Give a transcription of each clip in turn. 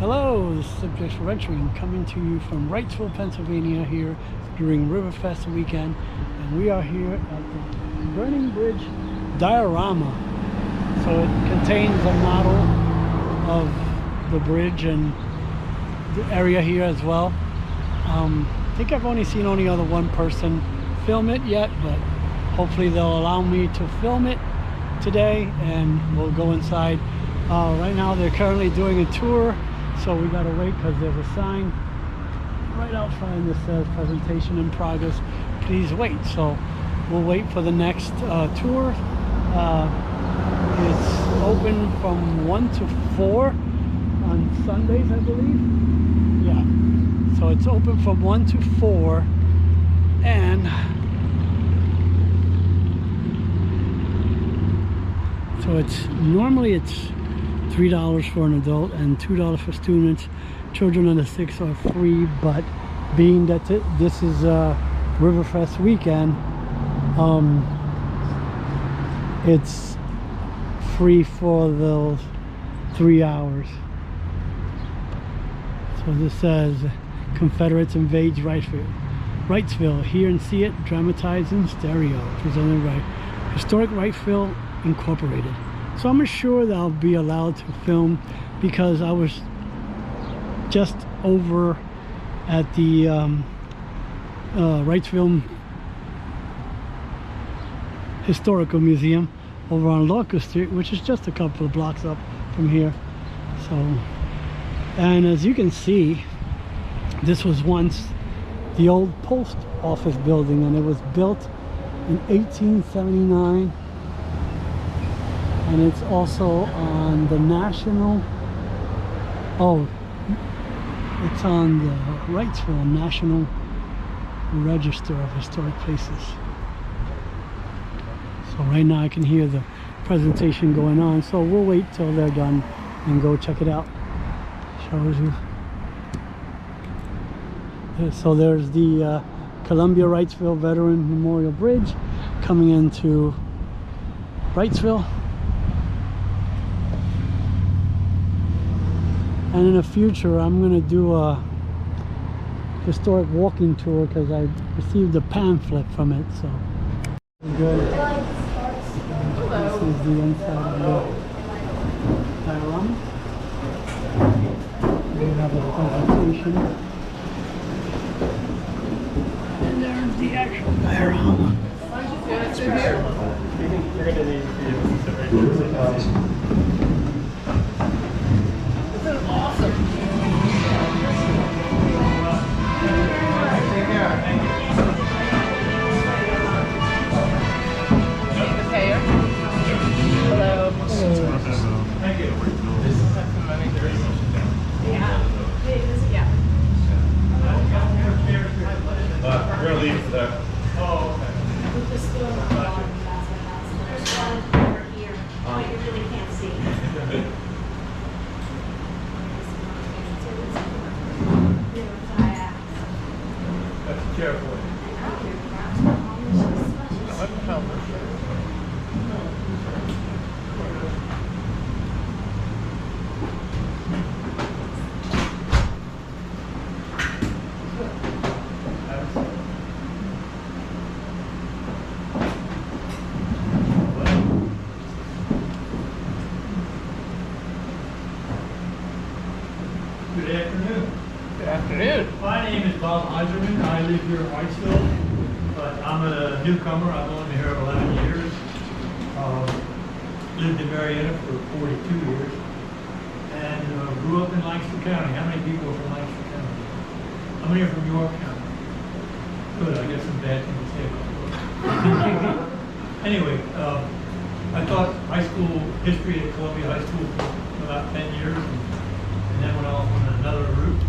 Hello, this is Subjects for Venturing coming to you from Wrightsville, Pennsylvania here during Riverfest weekend, and we are here at the Burning Bridge Diorama. So it contains a model of the bridge and the area here as well. I think I've only seen other one person film it yet, but hopefully they'll allow me to film it today and we'll go inside. Right now they're currently doing a tour, so we gotta wait because there's a sign right out front that says presentation in progress, please wait. So we'll wait for the next tour. It's open from 1 to 4 on Sundays, I believe. Yeah, so it's open from 1 to 4, and so it's normally $3 for an adult and $2 for students. Children under 6 are free, but being that this is Riverfest weekend, it's free for those 3 hours. So this says Confederates invades Wrightsville. Hear and see it dramatized in stereo, presented by Historic Wrightsville Incorporated. So I'm sure that I'll be allowed to film because I was just over at the Wrightsville Historical Museum over on Locust Street, which is just a couple of blocks up from here. So, and as you can see, this was once the old post office building, and it was built in 1879. And it's also on the national, it's on the Wrightsville National Register of Historic Places. So right now I can hear the presentation going on, so we'll wait till they're done and go check it out. Shows you. So there's the Columbia-Wrightsville Veteran Memorial Bridge coming into Wrightsville. And in the future, I'm going to do a historic walking tour because I received a pamphlet from it. So good. This is the inside of the diorama. We have a presentation. And there's the actual diorama. That's Good afternoon. Good afternoon. My name is Bob Eiserman. I live here in Wrightsville, but I'm a newcomer. I've only been here 11 years. Lived in Marietta for 42 years, and grew up in Lancaster County. How many people are from Lancaster County? How many are from York County? Good. I guess some bad things to say about it. Anyway, I taught high school history at Columbia High School for about 10 years. And then went off on another route.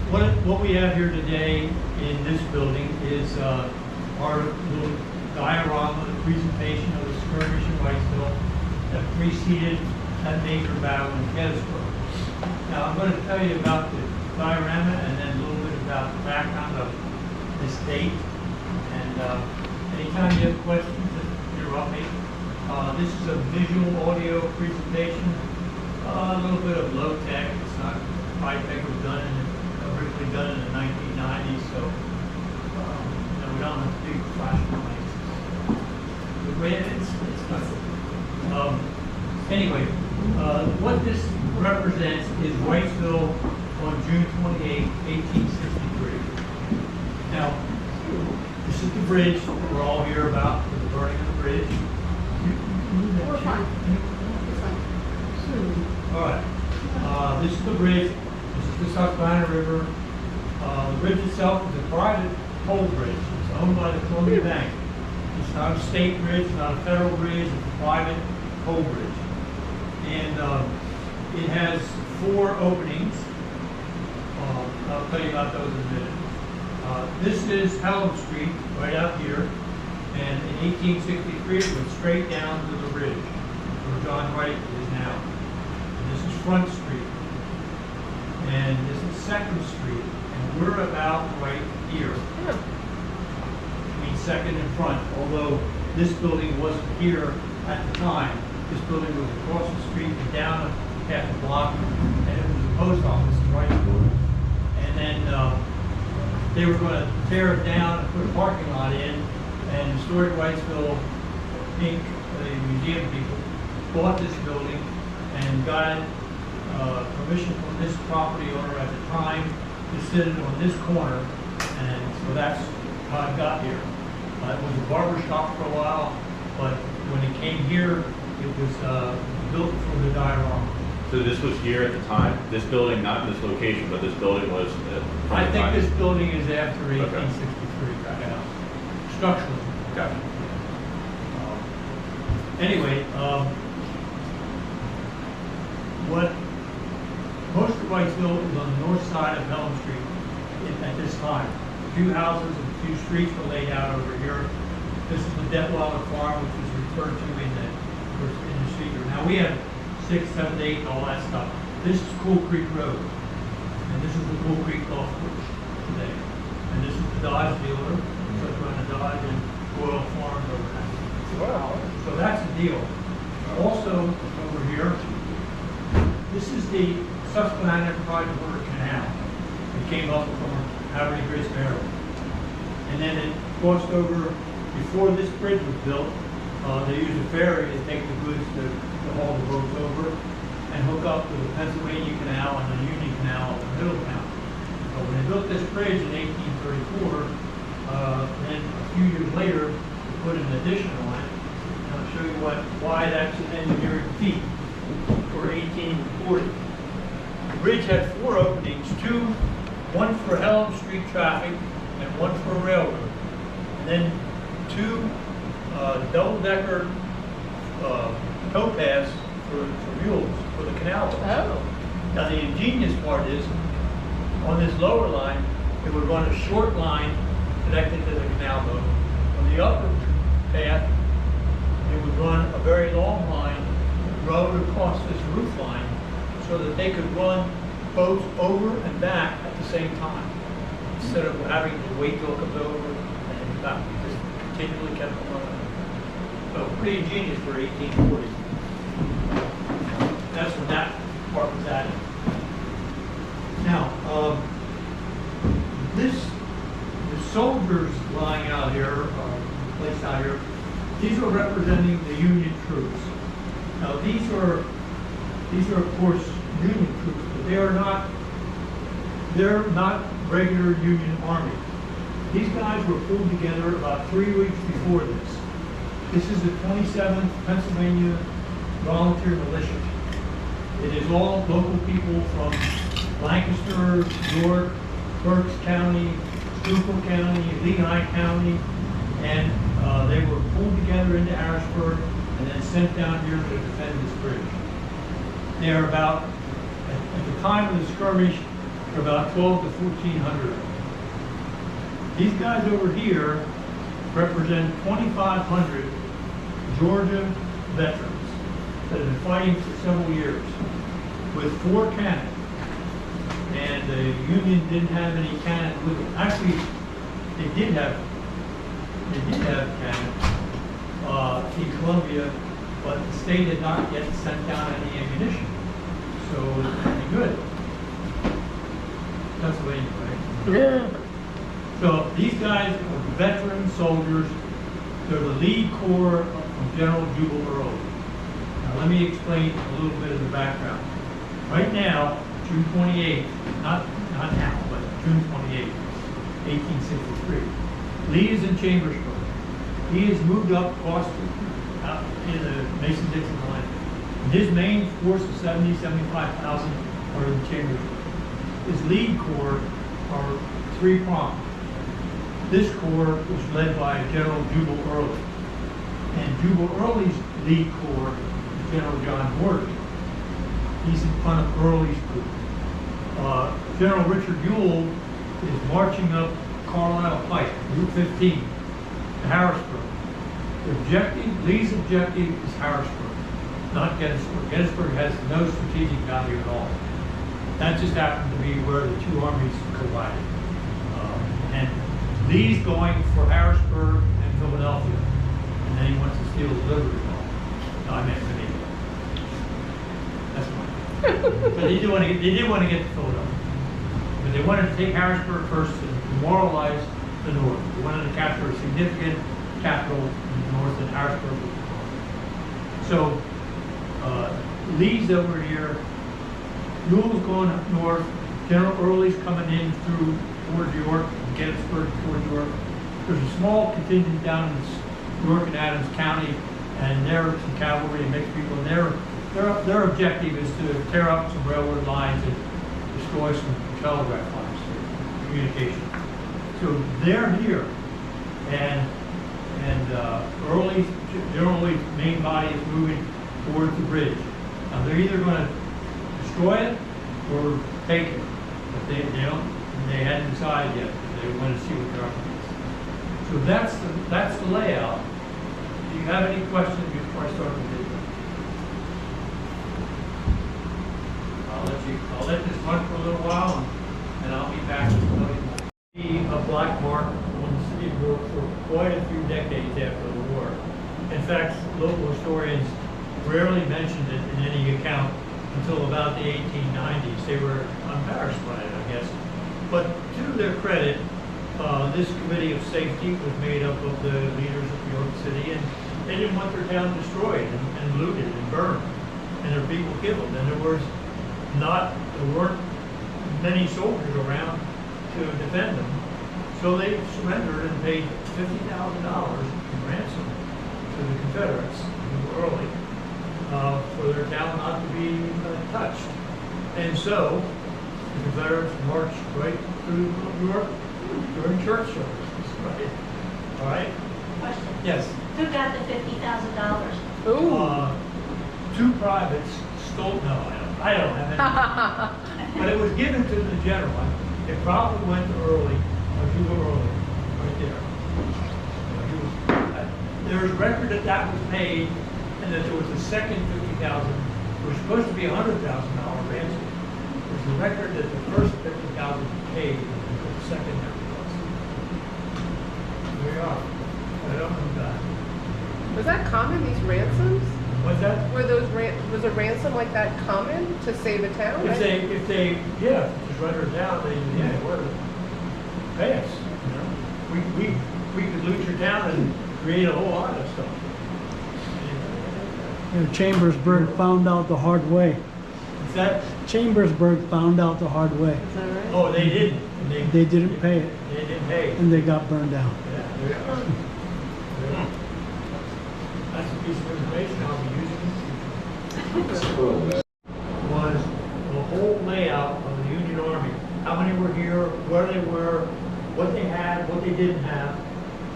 But what we have here today in this building is our little diorama, the presentation of the skirmish in Wrightsville that preceded that major battle in Gettysburg. Now I'm going to tell you about the diorama and then a little bit about the background of this date. And anytime you have questions, interrupt me. This is a visual audio presentation A little bit of low tech. It's not, I think it was originally done in the 1990s, so you know, we don't have big flashing lights. It's nothing. Anyway, what this represents is Wrightsville on June 28, 1863. Now, this is the bridge that we're all here about, the burning of the bridge. We're fine. All right. This is the bridge. This is the Susquehanna River. The bridge itself is a private toll bridge. It's owned by the Columbia Bank. It's not a state bridge, not a federal bridge. It's a private toll bridge. And it has 4 openings. I'll tell you about those in a minute. This is Pelham Street, right out here. And in 1863, it went straight down to the bridge, where John Wright is now. And this is Front Street. And this is Second Street. And we're about right here. I mean, Second and Front, although this building wasn't here at the time. This building was across the street and down half a block, and it was the post office in Wrightsville. And then they were going to tear it down and put a parking lot in, and Historic Wrightsville, Inc., the museum people, bought this building and got permission from this property owner at the time to sit it on this corner, and so that's how it got here. It was a barbershop for a while, but when it came here, it was built for the Diorama. So this was here at the time? This building, not in this location, but this building was I think this building is after 1863, right now, structurally. Okay. Anyway, what most of Wrightsville is on the north side of Pelham Street at this time. A few houses and a few streets were laid out over here. This is the Detweiler Farm, which is referred to in the figure. Now we have 6, 7, 8, and all that stuff. This is Cool Creek Road, and this is the Cool Creek Golf Course today. And this is the Dodge dealer, Susquehanna Dodge and Oil Farms over there. Wow. So that's the deal. Also over here, this is the Susquehanna River Canal. It came up from Haverty Bridge, Maryland. And then it crossed over, before this bridge was built, they used a ferry to take the goods to haul the boats over and hook up to the Pennsylvania Canal and the Union Canal in Middletown. But when they built this bridge in 1834, then a few years later, they put an addition on it. And I'll show you why that's an engineering feat for 1840. The bridge had 4 openings, one for Pelham Street traffic and one for railroad. And then 2 double-decker tow paths for mules for the canal boats. Oh. Now the ingenious part is, on this lower line, it would run a short line connected to the canal boat. On the upper path, it would run a very long line rowed across this roof line so that they could run boats over and back at the same time, instead of having to wait till it comes over and back. We just continually kept it running. So pretty ingenious for 1840. That's when that part was added. Now, the soldiers lying out here, placed out here, these are representing the Union troops. Now these are of course Union troops, but they're not regular Union Army. These guys were pulled together about 3 weeks before this. This is the 27th Pennsylvania Volunteer Militia. It is all local people from Lancaster, York, Berks County, Schuylkill County, Lehigh County, and they were pulled together into Harrisburg and then sent down here to defend this bridge. They are about, at the time of the skirmish, there are about 12 to 1,400 of them. These guys over here represent 2,500 Georgia veterans that have been fighting for several years with 4 cannon. And the Union didn't have any cannon with them. Actually, they did have cannon in Columbia, but the state had not yet sent down any ammunition. so it's pretty good. Pennsylvania, right? Yeah. So these guys are veteran soldiers. They're the lead corps of General Jubal Early. Now let me explain a little bit of the background. Right now, June 28th, not now, but June 28th, 1863. Lee is in Chambersburg. He has moved up across out in the Mason-Dixon line. And his main force of 75,000 are in Chambersburg. His lead corps are three-pronged. This corps was led by General Jubal Early. And Jubal Early's lead corps is General John Morgan. He's in front of Early's group. General Richard Ewell is marching up Carlisle Pike, Route 15, to Harrisburg. Lee's objective is Harrisburg, not Gettysburg. Gettysburg has no strategic value at all. That just happened to be where the two armies collided. And Lee's going for Harrisburg and Philadelphia, and then he wants to steal his liberty ball. No, I meant Virginia. That's fine. But they did want to get to Philadelphia. But they wanted to take Harrisburg first and demoralize the North. They wanted to capture a significant capital in the North, and Harrisburg was the North. So Lee's over here. Ewell's going up north. General Early's coming in through towards York, Gettysburg towards York. There's a small contingent down in York and Adams County, and there are some cavalry and mixed people. And their objective is to tear up some railroad lines and destroy some telegraph lines for communication. So they're here, and General Early's main body is moving towards the bridge. Now they're either going to destroy it or take it, but they hadn't decided yet. They want to see what they're up against. So that's the layout. Do you have any questions before I start the video? I'll let this run for a little while, and I'll be back to tell you more. Be a black mark on the city of York for quite a few decades after the war. In fact, local historians rarely mentioned it in any account until about the 1890s. They were embarrassed by it, I guess. But to their credit, this committee of safety was made up of the leaders of York City, and they didn't want their town destroyed and looted and burned, and their people killed. And there weren't many soldiers around to defend them. So they surrendered and paid $50,000 in ransom to the Confederates early for their town not to be touched. And so the Confederates marched right through York during church services, right? All right? Question. Yes. Who got the $50,000? Ooh. Two privates stole, no, I don't have any. But it was given to the general. It probably went to Early, or Jubal Early, right there. There's record that was paid, and that there was a second $50,000. There was supposed to be a $100,000 ransom. There's a record that the first $50,000 was paid, and the second never was. There we are. I don't know that. Was that common, these ransoms? What's that? Was a ransom like that common to save a town? If they just run her down, they were pay us. You know, we could loot your town and create a whole lot of stuff. Chambersburg found out the hard way. Is that? Chambersburg found out the hard way. Is that right? Oh, they didn't. They didn't pay it, They didn't pay. and they got burned down. Yeah, there you are. There you are. That's a piece of information I'll be using in the future. Was the whole layout of the Union Army. How many were here, where they were, what they had, what they didn't have.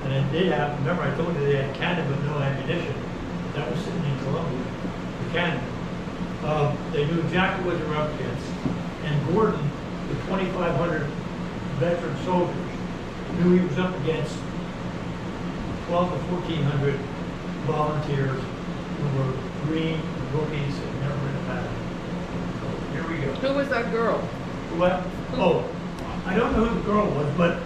And it did have, remember I told you they had cannon but no ammunition. That was sitting in Columbia, the cannon. They knew exactly what they were up against. And Gordon, the 2,500 veteran soldiers, knew he was up against 12 to 1,400 volunteers who were green rookies and never in a battle. So here we go. Who was that girl? What? Oh, I don't know who the girl was, but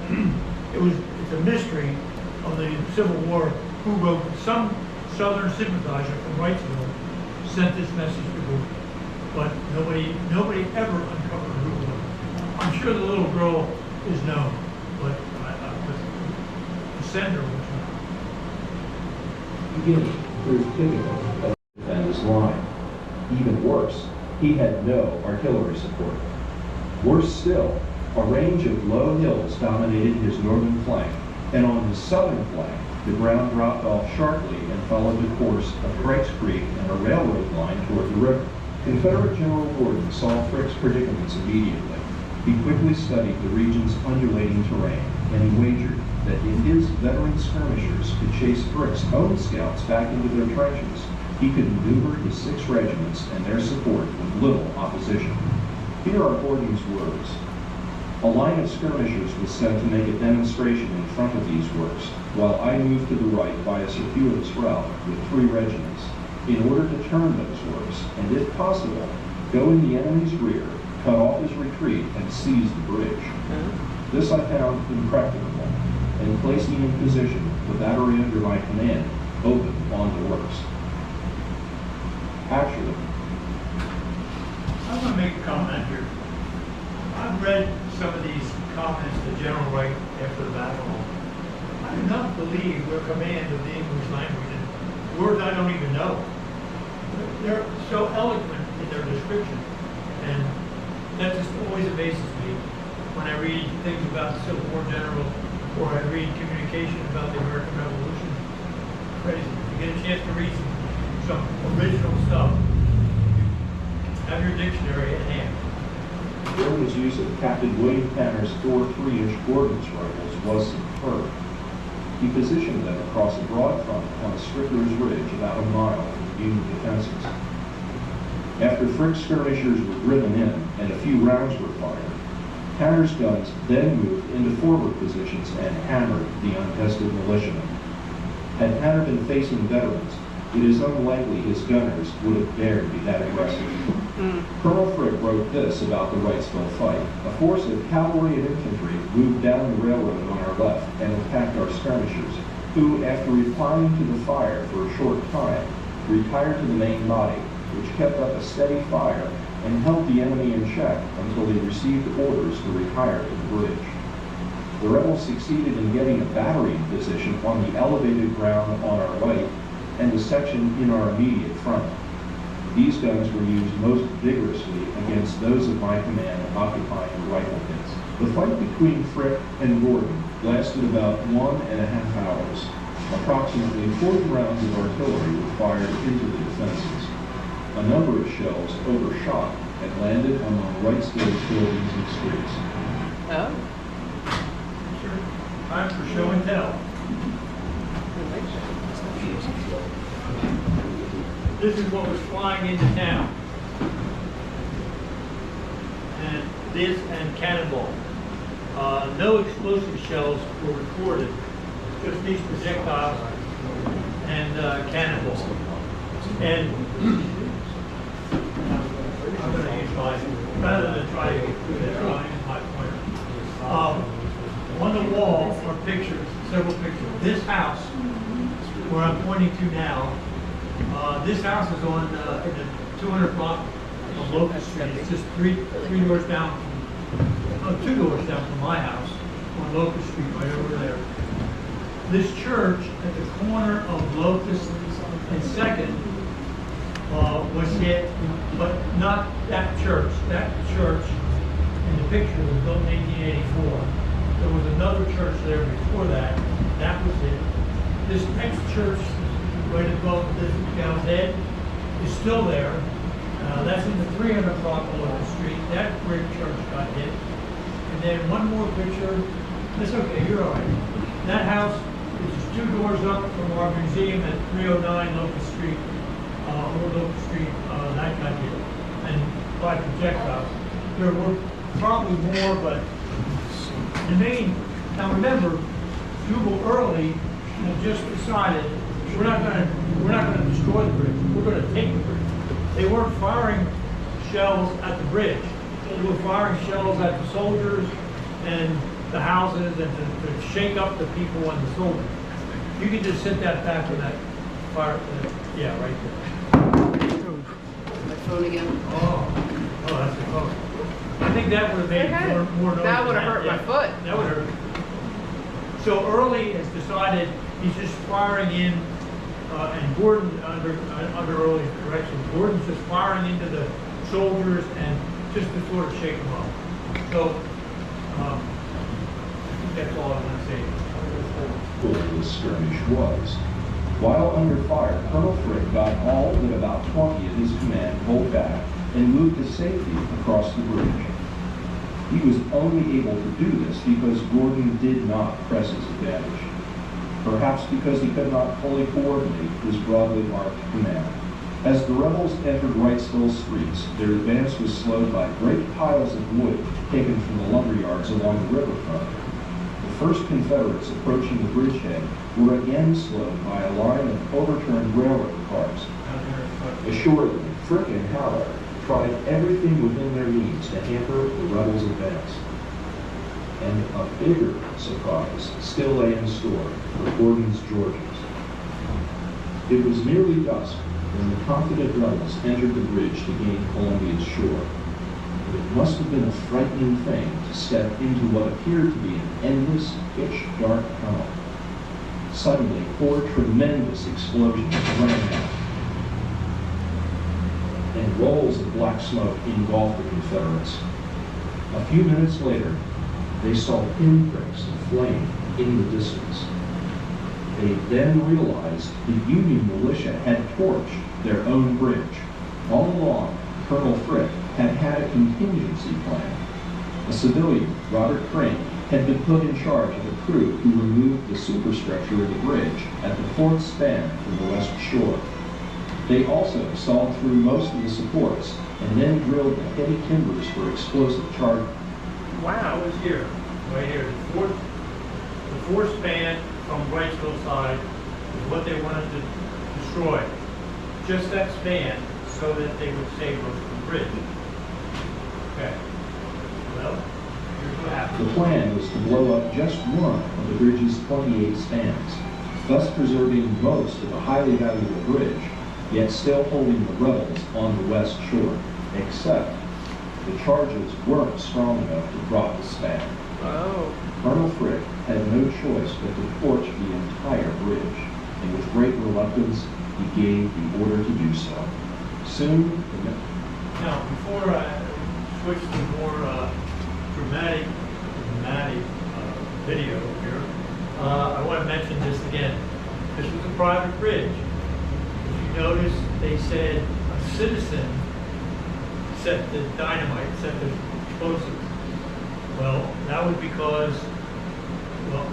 it's a mystery of the Civil War who wrote. Some Southern sympathizer from Wrightsville sent this message to Gordon. but nobody ever uncovered who it was. I'm sure the little girl is known, but the sender was not. Again, proved typical of the defender's line. Even worse, he had no artillery support. Worse still, a range of low hills dominated his northern flank, and on his southern flank, the ground dropped off sharply and followed the course of Frick's Creek and a railroad line toward the river. Confederate General Gordon saw Frick's predicaments immediately. He quickly studied the region's undulating terrain, and he wagered that if his veteran skirmishers could chase Frick's own scouts back into their trenches, he could maneuver his 6 regiments and their support with little opposition. Here are Gordon's words. A line of skirmishers was sent to make a demonstration in front of these works, while I moved to the right by a circuitous route with 3 regiments, in order to turn those works, and if possible, go in the enemy's rear, cut off his retreat, and seize the bridge. This I found impracticable, and placing in position the battery under my command, opened on the works. Actually, I'm going to make a comment here. I've read some of these comments that General Wright after the battle. I do not believe their command of the English language and words I don't even know. They're so eloquent in their description, and that just always amazes me when I read things about the Civil War general or I read communication about the American Revolution. Crazy. You get a chance to read some original stuff. Have your dictionary at hand. Gordon's use of Captain William Tanner's 4 3-inch Gordon's rifles was superb. He positioned them across a broad front on a Strickler's Ridge about a mile from the Union defenses. After Frick's skirmishers were driven in and a few rounds were fired, Tanner's guns then moved into forward positions and hammered the untested militiamen. Had Tanner been facing veterans, it is unlikely his gunners would have dared be that aggressive. Colonel Frick wrote this about the Wrightsville fight. A force of cavalry and infantry moved down the railroad on our left and attacked our skirmishers, who, after replying to the fire for a short time, retired to the main body, which kept up a steady fire and held the enemy in check until they received orders to retire to the bridge. The rebels succeeded in getting a battery position on the elevated ground on our right and a section in our immediate front. These guns were used most vigorously against those of my command occupying the rifle pits. The fight between Frick and Gordon lasted about 1.5 hours. Approximately 40 rounds of artillery were fired into the defenses. A number of shells overshot and landed among Wrightsville's buildings and streets. Oh. Sure. Time for show and tell. This is what was flying into town. And this and cannonball. No explosive shells were recorded, just these projectiles and cannonballs. And I'm going to use mine, rather than try to get through this, I'll use my pointer. On the wall are pictures, several pictures. This house, where I'm pointing to now, this house is on in the 200 block of Locust Street. It's just three doors down, 2 doors down from my house on Locust Street, right over there. This church at the corner of Locust and 2nd was hit, but not that church. That church in the picture was built in 1884. There was another church there before that. That was it. This next church, right above this gal's head, is still there. That's in the 300 block below the street. That brick church got hit. And then one more picture. That's okay, you're all right. That house is just 2 doors up from our museum at 309 Locust Street, or Locust Street. That got hit. And by projectiles. There were probably more, but the main. Now remember, Jubal Early had just decided we're not going to destroy the bridge. We're going to take the bridge. They weren't firing shells at the bridge. They were firing shells at the soldiers and the houses and to shake up the people and the soldiers. You can just sit that back in that fire. Yeah, right there. My phone again. Oh. Oh, that's a cover. I think that would have made It had- more noise. that than would have hurt my yeah. foot. That would hurt. So Early has decided he's just firing in, and Gordon, under Early's direction, Gordon's just firing into the soldiers and just to sort of shake them up. So, I think that's all I want to say. Where this skirmish was. While under fire, Colonel Frick got all but about 20 of his command pulled back and moved to safety across the bridge. He was only able to do this because Gordon did not press his advantage. Perhaps because he could not fully coordinate his broadly marked command. As the rebels entered Wrightsville streets, their advance was slowed by great piles of wood taken from the lumber yards along the riverfront. The first Confederates approaching the bridgehead were again slowed by a line of overturned railroad cars. Assuredly, Frick and Haller tried everything within their means to hamper the rebels' advance. And a bigger surprise still lay in store for Gordon's Georgians. It was nearly dusk when the confident rebels entered the bridge to gain Columbia's shore. It must have been a frightening thing to step into what appeared to be an endless, pitch-dark tunnel. Suddenly, 4 tremendous explosions rang out, and rolls of black smoke engulfed the Confederates. A few minutes later, they saw pinpricks of flame in the distance. They then realized the Union militia had torched their own bridge. All along, Colonel Frick had a contingency plan. A civilian, Robert Crane, had been put in charge of the crew who removed the superstructure of the bridge at the 4th span from the west shore. They also sawed through most of the supports and then drilled the heavy timbers for explosive charge. Wow. It was here, right here. The fourth span from Wrightsville side is what they wanted to destroy. Just that span so that they would save us from the bridge. Okay. Well, here's what happened. The plan was to blow up just one of the bridge's 28 spans, thus preserving most of the highly valuable bridge, yet still holding the rebels on the west shore, except the charges weren't strong enough to drop the span. Oh. Colonel Frick had no choice but to torch the entire bridge, and with great reluctance, he gave the order to do so. Soon, Now, before I switch to more dramatic video here, I want to mention this again. This was a private bridge. If you notice, they said a citizen set the dynamite, set the explosives. Well, that was because, well,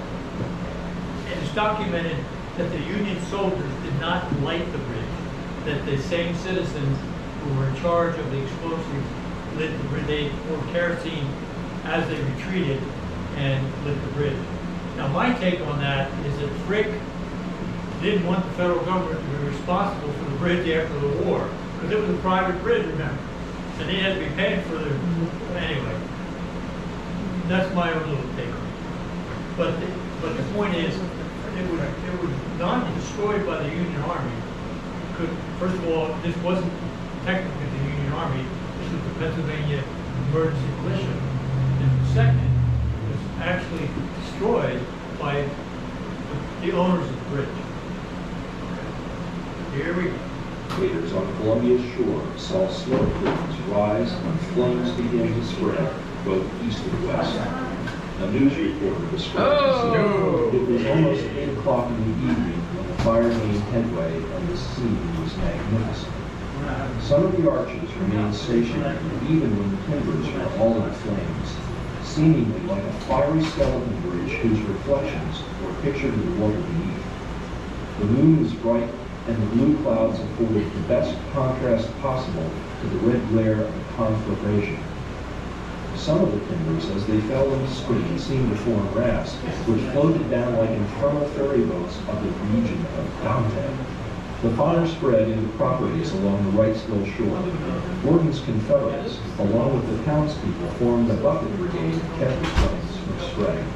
it is documented that the Union soldiers did not light the bridge, that the same citizens who were in charge of the explosives lit the bridge. They poured kerosene as they retreated and lit the bridge. Now, my take on that is that Frick didn't want the federal government to be responsible for the bridge after the war, because it was a private bridge, remember, and he had to be paying for the, anyway. That's my own little take on it. But the point is, it was not destroyed by the Union Army. First of all, this wasn't technically the Union Army. This was the Pennsylvania Emergency Militia. And second, it was actually destroyed by the owners of the bridge. Here we go. leaders on Columbia's shore saw smoke plumes rise and flames begin to spread both east and west. A news reporter described the scene. It was almost 8 o'clock in the evening when the fire gained headway and the scene was magnificent. Some of the arches remained stationary even when the timbers were all in flames, seemingly like a fiery skeleton bridge whose reflections were pictured in the water beneath. The moon was bright, and the blue clouds afforded the best contrast possible to the red glare of the conflagration. Some of the timbers, as they fell into stream, seemed to form rafts, which floated down like infernal ferry boats of the region of Dante. The fire spread into properties along the Wrightsville shore. Gordon's Confederates, along with the townspeople, formed a bucket brigade and kept the flames from spreading.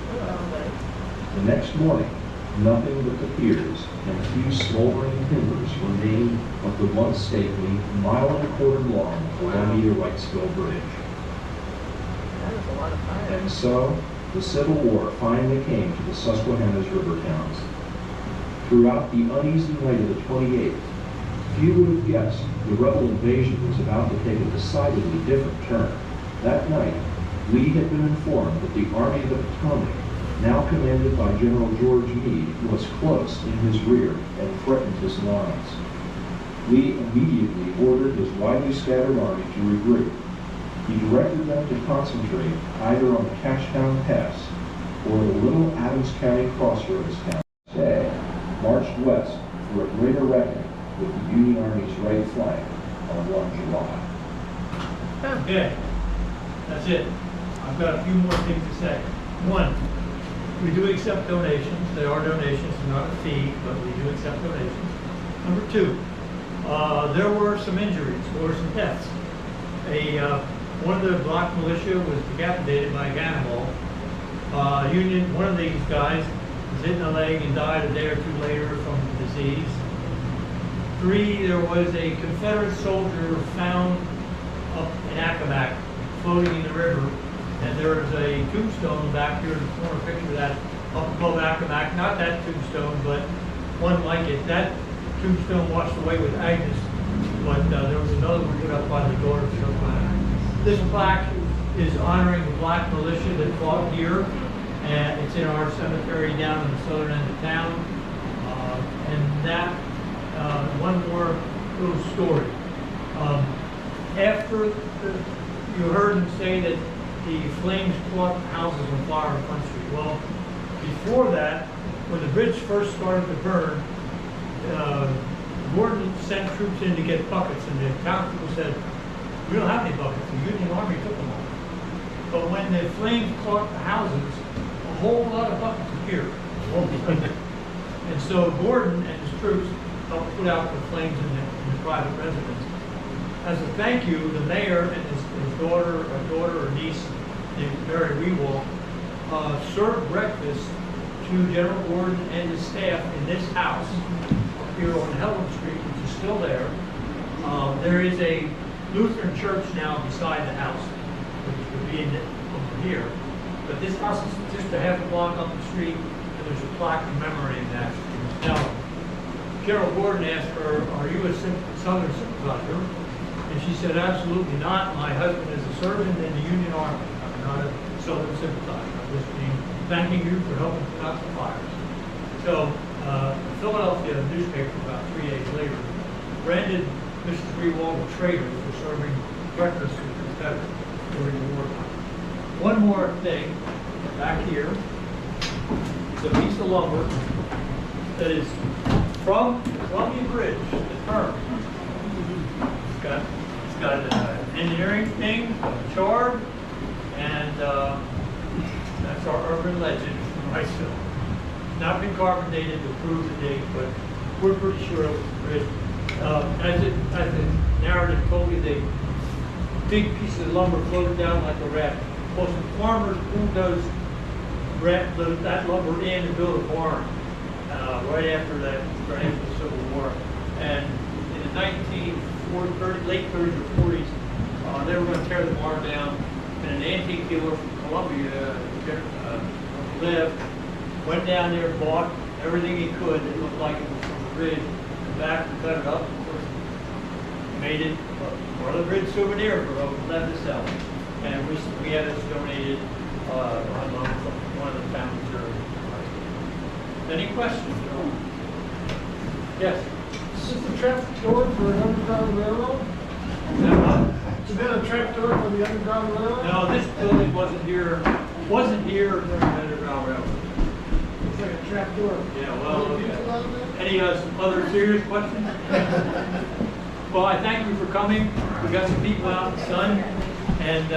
The next morning, nothing but the piers and a few smoldering timbers remained of the once stately, mile-and-a-quarter-long Columbia-Wrightsville Bridge. That is a lot of fire. And so, the Civil War finally came to the Susquehanna's river towns. Throughout the uneasy night of the 28th, few would have guessed the rebel invasion was about to take a decidedly different turn. That night, Lee had been informed that the Army of the Potomac, now commanded by General George Meade, was close in his rear and threatened his lines. Lee immediately ordered his widely scattered army to regroup. He directed them to concentrate either on the Cashtown Pass or the Little Adams County Crossroads town. They marched west for a greater reckoning with the Union Army's right flank on 1 July. Okay, that's it. I've got a few more things to say. One, we do accept donations. They are donations, not a fee, but we do accept donations. Number two, there were some injuries or some deaths. One of the black militia was decapitated by a cannonball. One of these guys was hit in the leg and died a day or two later from disease. Three, there was a Confederate soldier found up in Accomack, floating in the river, and there is a tombstone back here in the corner picture of that up above Accomack. Not that tombstone, but one like it. That tombstone washed away with Agnes, but there was another one put up by the daughter of Susquehanna. This plaque is honoring the black militia that fought here, and it's in our cemetery down in the southern end of town. And that, one more little story. You heard him say that the flames caught houses on fire on Front Street. Well, before that, when the bridge first started to burn, Gordon sent troops in to get buckets, and the town people said, "We don't have any buckets. The Union Army took them all." But when the flames caught the houses, a whole lot of buckets appeared. And so Gordon and his troops helped put out the flames in the private residence. As a thank you, the mayor and his daughter or niece named Mary Rewall served breakfast to General Gordon and his staff in this house up here on Helen Street, which is still there. There is a Lutheran church now beside the house, which would be over here. But this house is just a half a block up the street, and there's a plaque commemorating that. Now, General Gordon asked her, "Are you a Southern sympathizer?" And she said, "Absolutely not. My husband is a sergeant in the Union Army. I'm not a Southern sympathizer. I'm just thanking you for helping put out the fires." So, Philadelphia newspaper about 3 days later branded Mrs. Rewall a traitor for serving breakfast to the Confederates during the wartime. One more thing, back here, is a piece of lumber that is from Columbia Bridge, the term. It's got an engineering thing, charred, and that's our urban legend from Wrightsville. Not been carbon dated to prove the date, but we're pretty sure it was the bridge. As the narrative told you, they big pieces of lumber floated down like a raft. Well, some farmers pulled that lumber in and built a barn right after the Civil War. And in the late 30s or 40s, they were going to tear the barn down. And an antique dealer from Columbia went down there, bought everything he could that looked like it was from the bridge, and back and cut it up. Of course, made it part of the bridge souvenir for them to sell. And we had this donated on loan from one of the founders here. Any questions? Yes. Is this a trap door for an underground railroad? Is that a trap door for the underground railroad? No, this building wasn't here during the Underground Railroad. It's like a trap door. Yeah, well, any other serious questions? Well, I thank you for coming. We got some people out in the sun, and